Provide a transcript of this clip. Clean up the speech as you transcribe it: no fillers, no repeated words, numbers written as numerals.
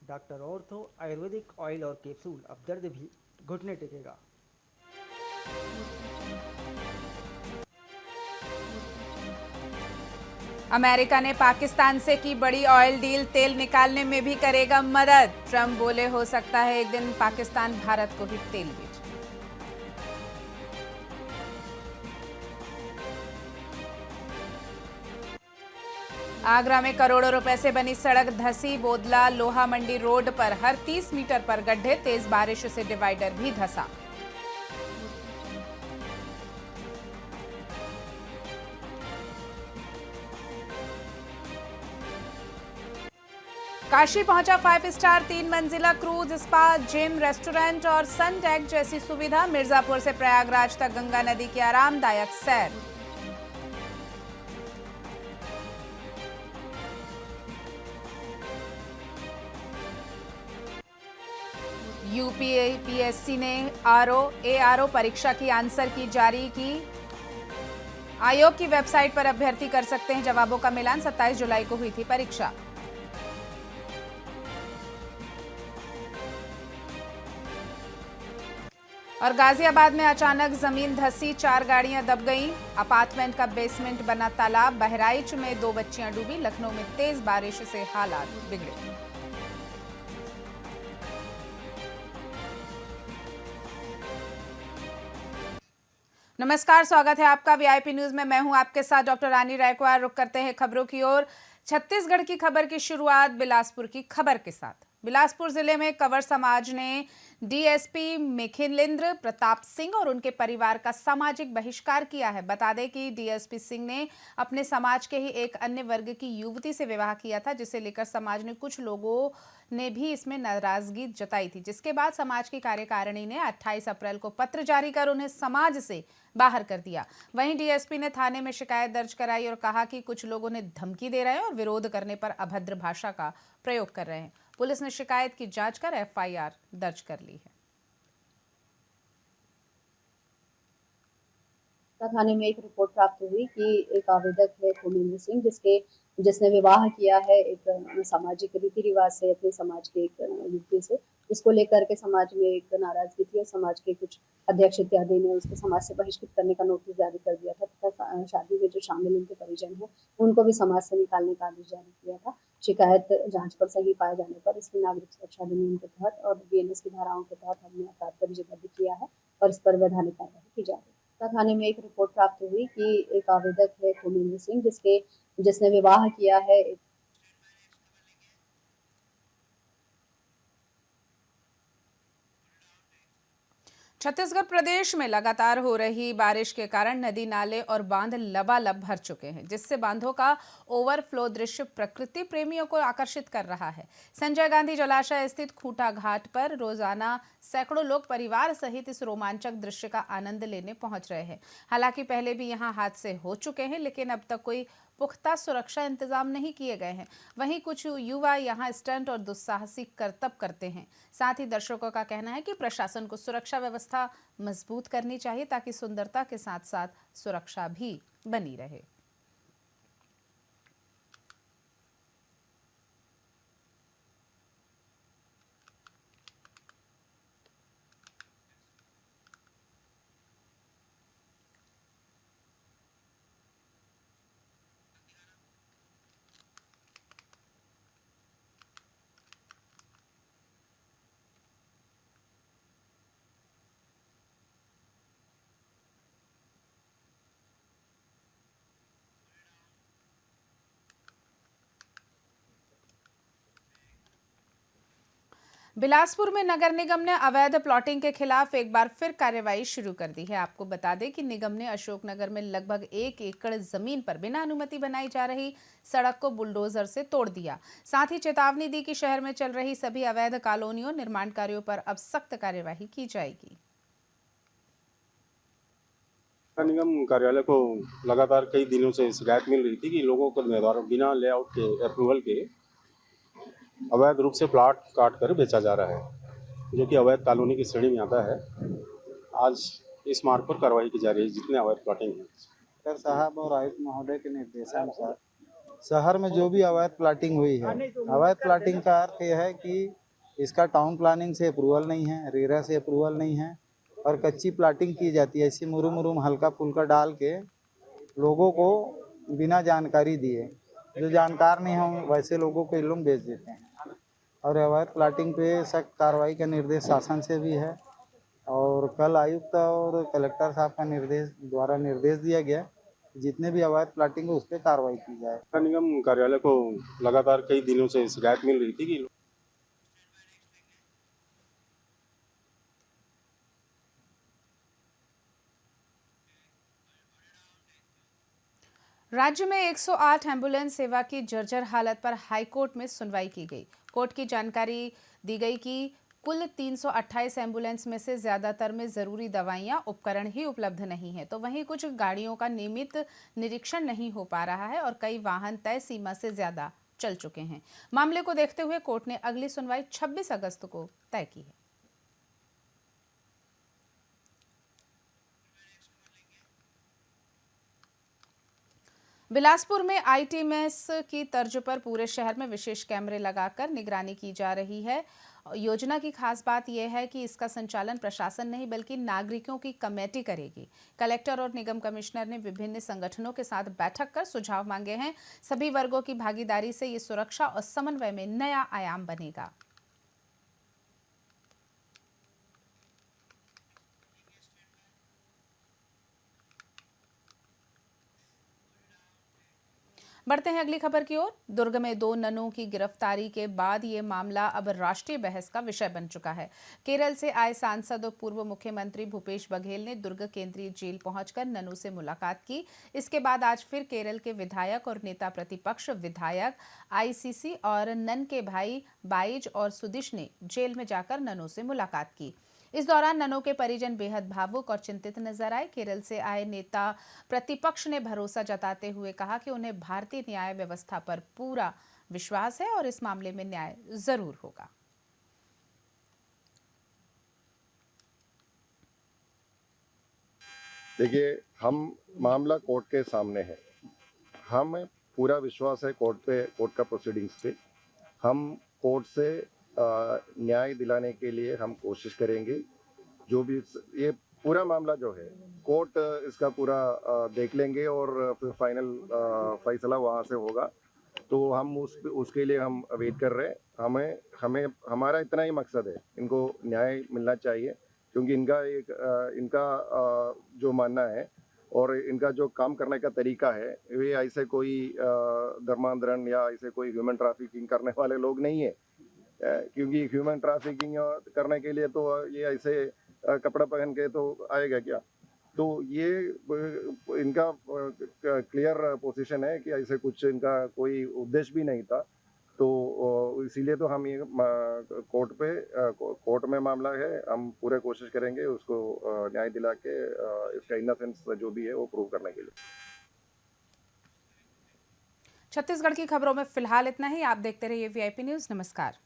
Doctor ortho Ayurvedic oil और capsule, अब दर्द भी घुटने टेकेगा। अमेरिका ने पाकिस्तान से की बड़ी ऑयल डील, तेल निकालने में भी करेगा मदद। ट्रंप बोले हो सकता है एक दिन पाकिस्तान भारत को ही तेल बेचे। आगरा में करोड़ों रुपए से बनी सड़क धसी, बोदला लोहा मंडी रोड पर हर 30 मीटर पर गड्ढे, तेज बारिश से डिवाइडर भी धंसा। काशी पहुंचा 5 स्टार 3 मंजिला क्रूज, स्पा, जिम, रेस्टोरेंट और सन डेक जैसी सुविधा। मिर्जापुर से प्रयागराज तक गंगा नदी की आरामदायक सैर। यूपीपीएससी ने एआरओ परीक्षा की आंसर की जारी की। आयोग की वेबसाइट पर अभ्यर्थी कर सकते हैं जवाबों का मिलान। 27 जुलाई को हुई थी परीक्षा। और गाजियाबाद में अचानक जमीन धंसी, 4 गाड़ियां दब गईं। अपार्टमेंट का बेसमेंट बना तालाब। बहराइच में 2 बच्चियां डूबी। लखनऊ में तेज बारिश से हालात बिगड़े। नमस्कार, स्वागत है आपका वीआईपी न्यूज में। मैं हूं आपके साथ डॉक्टर रानी रायकवार। रुक करते हैं खबरों की ओर। छत्तीसगढ़ की खबर की शुरुआत बिलासपुर की खबर के साथ। बिलासपुर जिले में कंवर समाज ने डीएसपी मिखिलेंद्र प्रताप सिंह और उनके परिवार का सामाजिक बहिष्कार किया है। बता दें कि डीएसपी सिंह ने अपने समाज के ही एक अन्य वर्ग की युवती से विवाह किया था, जिसे लेकर समाज ने कुछ लोगों ने भी इसमें नाराजगी जताई थी, जिसके बाद समाज की कार्यकारिणी ने 28 अप्रैल को पत्र जारी कर उन्हें समाज से बाहर कर दिया। वहीं डीएसपी ने थाने में शिकायत दर्ज कराई और कहा कि कुछ लोग उन्हें धमकी दे रहे हैं और विरोध करने पर अभद्र भाषा का प्रयोग कर रहे हैं। पुलिस ने शिकायत की जांच कर एफआईआर दर्ज कर ली है। थाने में एक रिपोर्ट प्राप्त हुई कि एक आवेदक है खोमेंद्र सिंह, जिसने विवाह किया है एक सामाजिक रीति रिवाज से अपने समाज के एक युवती से। इसको लेकर के समाज में एक नाराजगी थी और समाज के कुछ अध्यक्ष इत्यादि ने उसको समाज से बहिष्कृत करने का नोटिस जारी कर दिया था तथा शादी में जो शामिल उनके परिजन हैं उनको भी समाज से निकालने का आदेश जारी किया था। शिकायत जांच पर सही पाए जाने पर इसकी नागरिक सुरक्षा अधिनियम के तहत और बीएनएस की धाराओं के तहत हमने अपराध पंजीबद्ध किया है और इस पर वैधानिक कार्रवाई की जा रही है। थाने में एक रिपोर्ट प्राप्त हुई कि एक आवेदक है खोमेंद्र सिंह, जिसने विवाह किया है छत्तीसगढ़ प्रदेश में लगातार हो रही बारिश के कारण नदी नाले और बांध लबालब भर चुके हैं, जिससे बांधों का ओवरफ्लो दृश्य प्रकृति प्रेमियों को आकर्षित कर रहा है। संजय गांधी जलाशय स्थित खूंटा घाट पर रोजाना सैकड़ों लोग परिवार सहित इस रोमांचक दृश्य का आनंद लेने पहुंच रहे हैं। हालांकि पहले भी यहां हादसे हो चुके हैं, लेकिन अब तक कोई पुख्ता सुरक्षा इंतजाम नहीं किए गए हैं। वहीं कुछ युवा यहां स्टंट और दुस्साहसिक करतब करते हैं। साथ ही दर्शकों का कहना है कि प्रशासन को सुरक्षा व्यवस्था मजबूत करनी चाहिए ताकि सुंदरता के साथ साथ सुरक्षा भी बनी रहे। बिलासपुर में नगर निगम ने अवैध प्लॉटिंग के खिलाफ एक बार फिर कार्रवाई शुरू कर दी है। आपको बता दें कि निगम ने अशोकनगर में लगभग 1 एकड़ जमीन पर बिना अनुमति बनाई जा रही सड़क को बुलडोजर से तोड़ दिया। साथ ही चेतावनी दी कि शहर में चल रही सभी अवैध कॉलोनियों निर्माण कार्यों पर अब सख्त कार्यवाही की जाएगी। निगम कार्यालय को लगातार कई दिनों से शिकायत मिल रही थी कि लोगों को बिना लेआउट के अप्रूवल के अवैध रूप से प्लाट काट कर बेचा जा रहा है, जो कि अवैध कॉलोनी की श्रेणी में आता है। आज इस मार्ग पर कार्रवाई की जा रही है जितने अवैध प्लाटिंग है। कलेक्टर साहब और आयुक्त महोदय के निर्देशानुसार शहर में जो भी अवैध प्लाटिंग हुई है, अवैध प्लाटिंग का अर्थ यह है कि इसका टाउन प्लानिंग से अप्रूवल नहीं है, रेरा से अप्रूवल नहीं है और कच्ची प्लाटिंग की जाती है। ऐसी मुरुम हल्का फुल्का डाल के लोगों को बिना जानकारी दिए, जो जानकार नहीं हो वैसे लोगों को ये लोग बेच देते हैं। और अवैध प्लाटिंग पे सख्त कार्रवाई का निर्देश शासन से भी है और कल आयुक्त और कलेक्टर साहब का निर्देश दिया गया, जितने भी अवैध प्लाटिंग है उस पर कार्रवाई की जाए। नगर निगम कार्यालय को लगातार कई दिनों से शिकायत मिल रही थी कि राज्य में 108 एम्बुलेंस सेवा की जर्जर हालत पर हाईकोर्ट में सुनवाई की गई। कोर्ट की जानकारी दी गई कि कुल 328 एम्बुलेंस में से ज्यादातर में जरूरी दवाइयां उपकरण ही उपलब्ध नहीं है, तो वहीं कुछ गाड़ियों का नियमित निरीक्षण नहीं हो पा रहा है और कई वाहन तय सीमा से ज्यादा चल चुके हैं। मामले को देखते हुए कोर्ट ने अगली सुनवाई 26 अगस्त को तय की है। बिलासपुर में आईटीएमएस की तर्ज पर पूरे शहर में विशेष कैमरे लगाकर निगरानी की जा रही है। योजना की खास बात यह है कि इसका संचालन प्रशासन नहीं बल्कि नागरिकों की कमेटी करेगी। कलेक्टर और निगम कमिश्नर ने विभिन्न संगठनों के साथ बैठक कर सुझाव मांगे हैं। सभी वर्गों की भागीदारी से ये सुरक्षा और समन्वय में नया आयाम बनेगा। बढ़ते हैं अगली खबर की ओर। दुर्ग में 2 ननों की गिरफ्तारी के बाद ये मामला अब राष्ट्रीय बहस का विषय बन चुका है। केरल से आए सांसद और पूर्व मुख्यमंत्री भूपेश बघेल ने दुर्ग केंद्रीय जेल पहुंचकर ननू से मुलाकात की। इसके बाद आज फिर केरल के विधायक और नेता प्रतिपक्ष विधायक आईसीसी और नन के भाई बाइज और सुदिश ने जेल में जाकर ननू से मुलाकात की। इस दौरान ननों के परिजन बेहद भावुक और चिंतित नजर आए। केरल से आए नेता प्रतिपक्ष ने भरोसा जताते हुए कहा कि उन्हें भारतीय न्याय व्यवस्था पर पूरा विश्वास है और इस मामले में न्याय जरूर होगा। देखिए, हम मामला कोर्ट के सामने है, हमें पूरा विश्वास है कोर्ट पे, कोर्ट का प्रोसीडिंग्स पे। हम कोर्ट से न्याय दिलाने के लिए हम कोशिश करेंगे। जो भी ये पूरा मामला जो है कोर्ट इसका पूरा देख लेंगे और फिर फाइनल फैसला वहाँ से होगा। तो हम उसके लिए हम वेट कर रहे हैं। हमें हमारा इतना ही मकसद है, इनको न्याय मिलना चाहिए, क्योंकि इनका जो मानना है और इनका जो काम करने का तरीका है, वे ऐसे कोई धर्मांतरण या ऐसे कोई ह्यूमन ट्रैफिकिंग करने वाले लोग नहीं है। क्योंकि ह्यूमन ट्रैफिकिंग करने के लिए तो ये ऐसे कपड़ा पहन के तो आएगा क्या? तो ये इनका क्लियर पोजीशन है कि ऐसे कुछ इनका कोई उद्देश्य भी नहीं था। तो इसीलिए तो हम ये कोर्ट में मामला है, हम पूरे कोशिश करेंगे उसको न्याय दिला के इसका इनोसेंस जो भी है वो प्रूव करने के लिए। छत्तीसगढ़ की खबरों में फिलहाल इतना ही। आप देखते रहिए वीआईपी न्यूज। नमस्कार।